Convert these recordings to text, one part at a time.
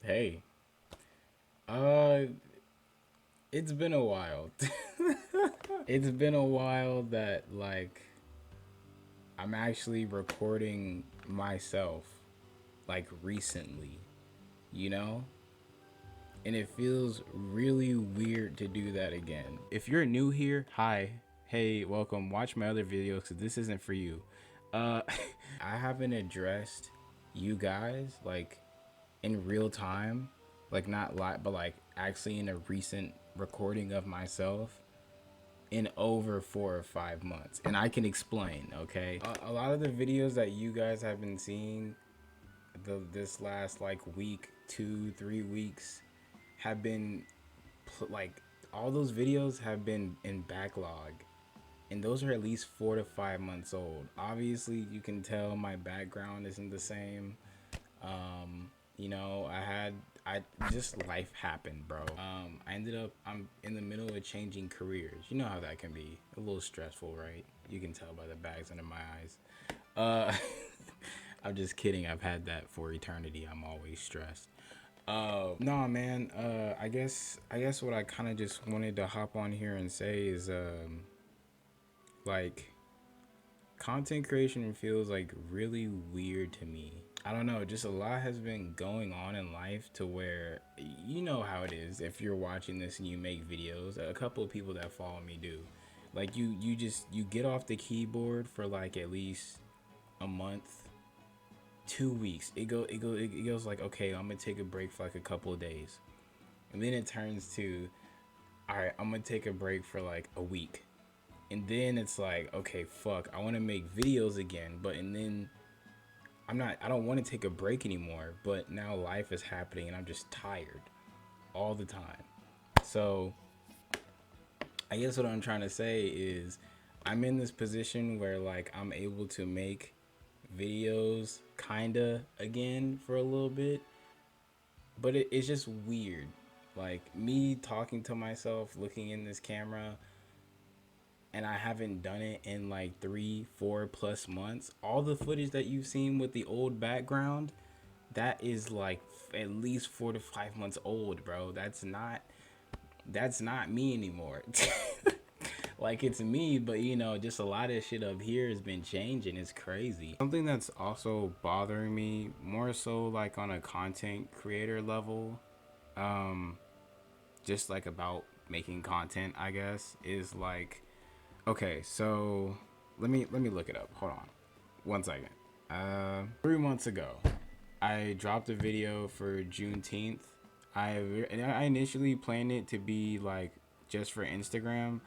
Hey, uh, it's been a while. It's been a while that I'm actually recording myself recently, you know? And it feels really weird to do that again. If you're new here, hi, hey, welcome. Watch my other videos cuz this isn't for you. Uh I haven't addressed you guys in real time, not live, but actually in a recent recording of myself in over 4 or 5 months. And I can explain, okay? A lot of the videos that you guys have been seeing this last week, 2, 3 weeks have been like all those videos have been in backlog, and those are at least 4 to 5 months old. Obviously, you can tell my background isn't the same. You know, I just life happened, bro. I'm in the middle of changing careers. You know how that can be a little stressful, right? You can tell by the bags under my eyes. Uh, I'm just kidding. I've had that for eternity. I'm always stressed. No, man. I guess what I kind of just wanted to hop on here and say is, like, content creation feels really weird to me. I don't know, just a lot has been going on in life to where you know how it is if you're watching this and you make videos. A couple of people that follow me do. You get off the keyboard for at least a month, 2 weeks. It goes like, okay, I'm gonna take a break for a couple of days. And then it turns to, all right, I'm gonna take a break for a week. And then it's like, okay, fuck, I want to make videos again, but and then I don't want to take a break anymore, but now life is happening and I'm just tired all the time. So, I guess what I'm trying to say is I'm in this position where I'm able to make videos kinda again for a little bit, but it's just weird. Like me talking to myself, looking in this camera, and I haven't done it in 3, 4 plus months. All the footage that you've seen with the old background, that is at least 4 to 5 months old, bro. That's not me anymore. It's me, but just a lot of shit up here has been changing. It's crazy. Something that's also bothering me more so on a content creator level, um, just about making content, I guess, is okay, so let me look it up. Hold on, 1 second. 3 months ago, I dropped a video for Juneteenth. I initially planned it to be just for Instagram,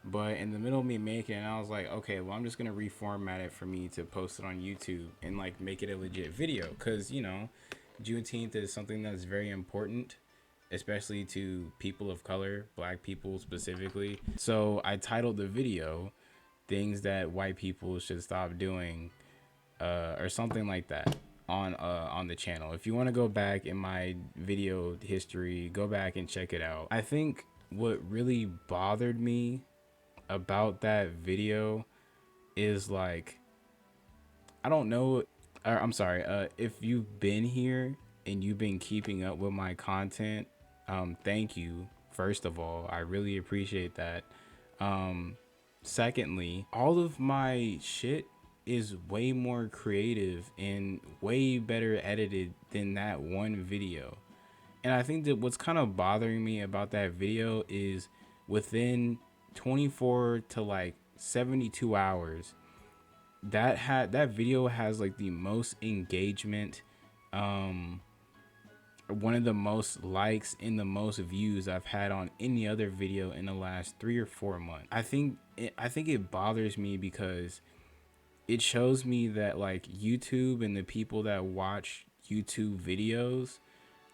but in the middle of me making it, I was like, okay, well, I'm just gonna reformat it for me to post it on YouTube and make it a legit video, cause Juneteenth is something that's very important, especially to people of color, black people specifically. So I titled the video "Things That White People Should Stop Doing," or something like that on the channel. If you want to go back in my video history, go back and check it out. I think what really bothered me about that video is I don't know, or I'm sorry, if you've been here and you've been keeping up with my content, thank you. First of all, I really appreciate that. Secondly, all of my shit is way more creative and way better edited than that one video. And I think that what's kind of bothering me about that video is within 24 to 72 hours, that video has the most engagement, um one of the most likes and the most views I've had on any other video in the last 3 or 4 months. I think it bothers me because it shows me that YouTube and the people that watch YouTube videos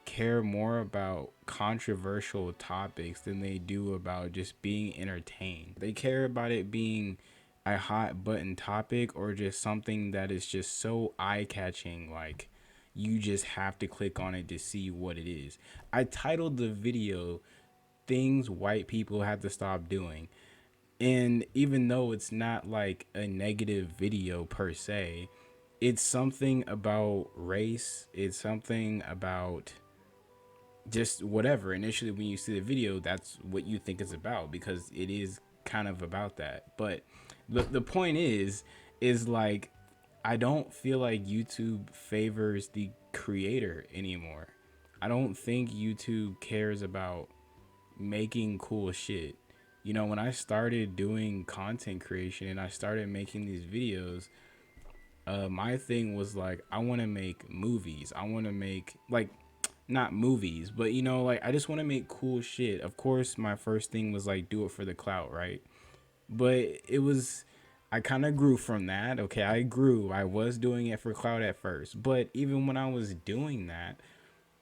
care more about controversial topics than they do about just being entertained. They care about it being a hot button topic or just something that is just so eye-catching, you just have to click on it to see what it is. I titled the video "Things White People Have to Stop Doing," and even though it's not a negative video per se, it's something about race, it's something about just whatever. Initially, when you see the video, that's what you think it's about, because it is kind of about that. But the point is like, I don't feel like YouTube favors the creator anymore. I don't think YouTube cares about making cool shit. You know, when I started doing content creation and I started making these videos, my thing was like, I want to make movies. I want to make, like, not movies, but you know, like, I just want to make cool shit. Of course, my first thing was like, do it for the clout, right? But it was, I kind of grew from that. Okay, I grew. I was doing it for clout at first, but even when I was doing that,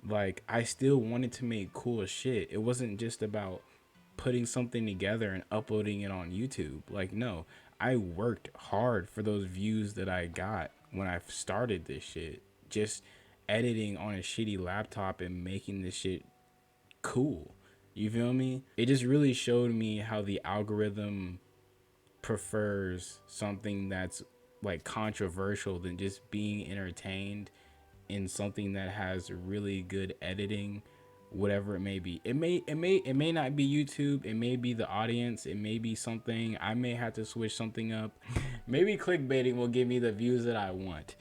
like, I still wanted to make cool shit. It wasn't just about putting something together and uploading it on YouTube. Like, no, I worked hard for those views that I got when I started this shit. Just editing on a shitty laptop and making this shit cool. You feel me? It just really showed me how the algorithm prefers something that's like controversial than just being entertained in something that has really good editing, whatever it may be. It may not be YouTube, it may be the audience, it may be something. I may have to switch something up. Maybe clickbaiting will give me the views that I want.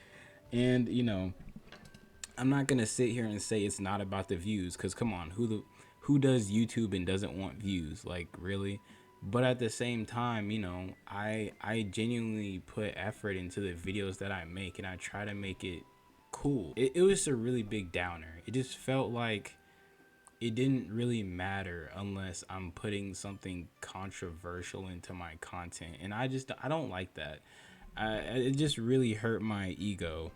And you know, I'm not gonna sit here and say it's not about the views, because come on, who does YouTube and doesn't want views? Like, really? But at the same time, you know, I genuinely put effort into the videos that I make, and I try to make it cool. It was a really big downer. It just felt like it didn't really matter unless I'm putting something controversial into my content, and I don't like that. It just really hurt my ego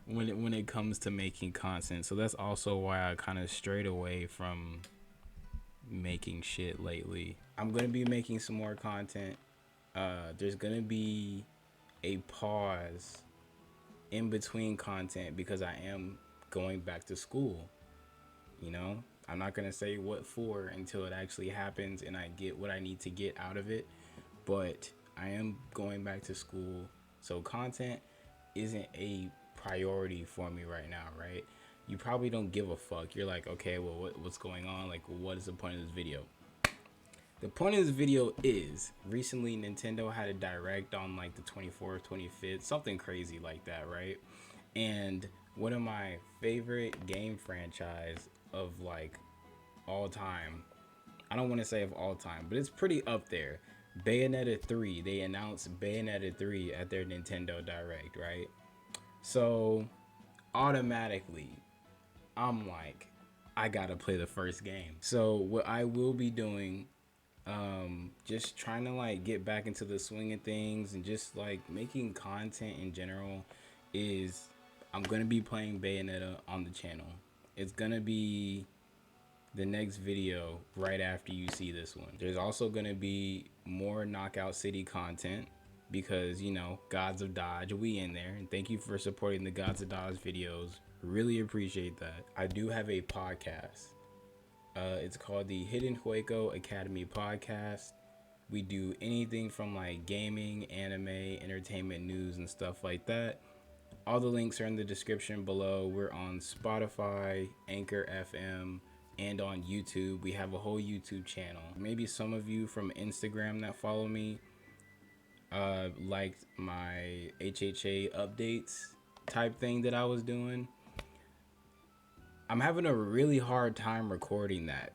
when it comes to making content. So that's also why I kind of strayed away from making shit lately. I'm gonna be making some more content. There's gonna be a pause in between content because I am going back to school. You know, I'm not gonna say what for until it actually happens and I get what I need to get out of it. But I am going back to school, so content isn't a priority for me right now, right? You probably don't give a fuck. You're like, okay, well, what's going on? Like, what is the point of this video? The point of this video is, recently Nintendo had a direct on like the 24th, 25th, something crazy like that, right? And one of my favorite game franchise of like all time, I don't want to say of all time, but it's pretty up there. Bayonetta 3, they announced Bayonetta 3 at their Nintendo Direct, right? So automatically, I'm like, I gotta play the first game. So what I will be doing, just trying to like get back into the swing of things and just like making content in general, is I'm gonna be playing Bayonetta on the channel. It's gonna be the next video right after you see this one. There's also gonna be more Knockout City content because, you know, Gods of Dodge, we in there. And thank you for supporting the Gods of Dodge videos. Really appreciate that. I do have a podcast. It's called the Hidden Hueco Academy Podcast. We do anything from like gaming, anime, entertainment news, and stuff like that. All the links are in the description below. We're on Spotify, Anchor FM, and on YouTube. We have a whole YouTube channel. Maybe some of you from Instagram that follow me liked my H.H.A updates type thing that I was doing. I'm having a really hard time recording that.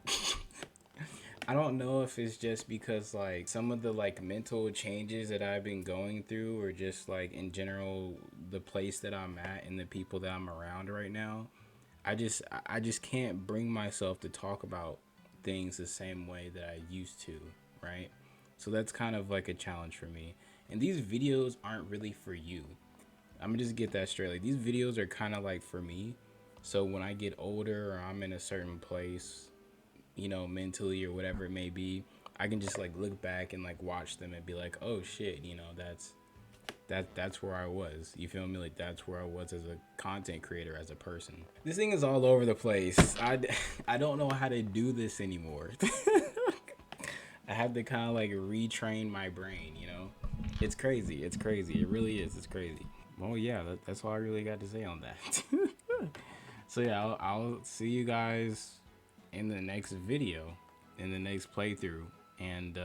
I don't know if it's just because like some of the like mental changes that I've been going through, or just like in general the place that I'm at and the people that I'm around right now. I just can't bring myself to talk about things the same way that I used to, right? So that's kind of like a challenge for me. And these videos aren't really for you. I'm gonna just get that straight. Like, these videos are kind of like for me. So when I get older or I'm in a certain place, you know, mentally or whatever it may be, I can just like look back and like watch them and be like, oh shit, you know, that's where I was. You feel me? Like, that's where I was as a content creator, as a person. This thing is all over the place. I don't know how to do this anymore. I have to kind of like retrain my brain, you know? It's crazy. It's crazy. It really is. It's crazy. Well, yeah, that's all I really got to say on that. So yeah, I'll see you guys in the next video, in the next playthrough, and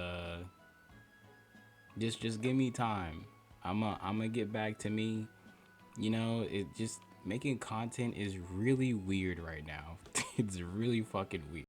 just give me time. I'm gonna get back to me. You know, it just making content is really weird right now. It's really fucking weird.